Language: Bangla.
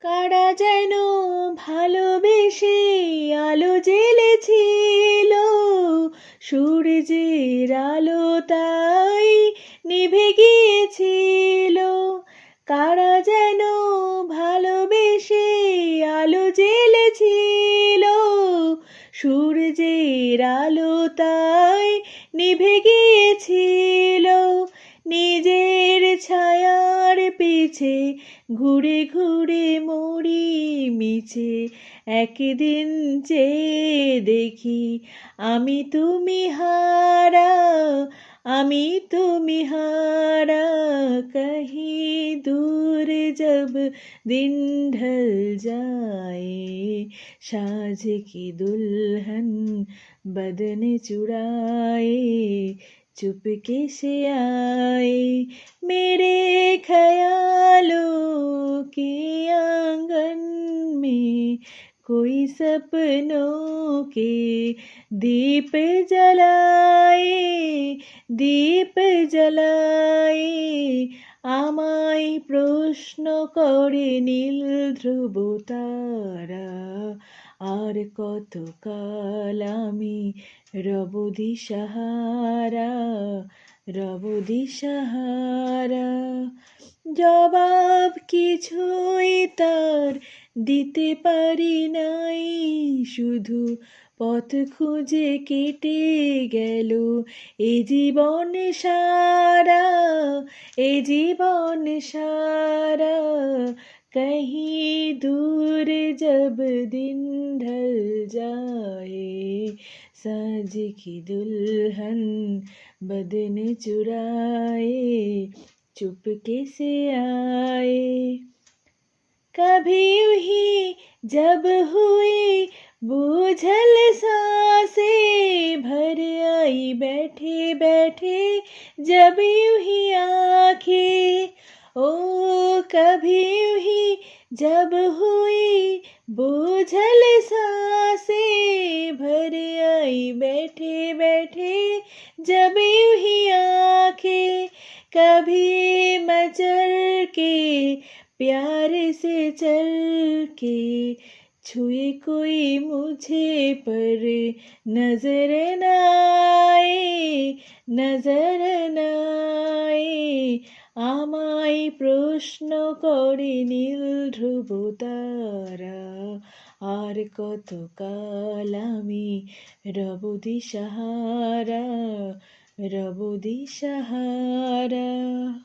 কারা যেন ভালোবেসে আলো জ্বেলেছিল, সূর্যের আলো তাই নিভে গিয়েছিল। কারা যেন ভালোবেসে আলো জ্বেলেছিল, সূর্যের আলো তাই নিভে গিয়েছিল। নিজের ছায়ার পিছে ঘুরে ঘুরে মরি মিছে, একদিন চেয়ে দেখি আমি তুমি হারা, আমি তুমি হারা। कहीं दूर जब दिन ढल जाए, साँझ की दुल्हन बदन चुराए चुपके से आए मेरे ख्यालों के आंगन में। कोई सपनों के दीप जलाए, दीप जलाए। আমায় প্রশ্ন করে নীল ধ্রুব তারা, আর কতকাল আমি রব দিশাহারা, রব দিশাহারা। জবাব কিছুই তার দিতে পারি নাই, শুধু পথ খুঁজে কেটে গেল এ জীবন সারা, এ জীবন সারা। कहीं दूर जब दिन ढल जाए, साँझ की दुल्हन बदन चुराए चुपके से आए। कभी यूही जब हुई बूझल सांसें, भर आई बैठे बैठे जब यूही आंखें। ओ कभी यूही जब हुई बूझल सांसें, भर आई बैठे बैठे जब यूही आंखें। कभी मचल के प्यार से चल के छुए कोई मुझे पर नजर न आए, नजर न आए। আমায় প্রশ্ন করে নীল ধ্রুব তারা, আর কতকাল আমি রব দিশাহারা, রব দিশাহারা।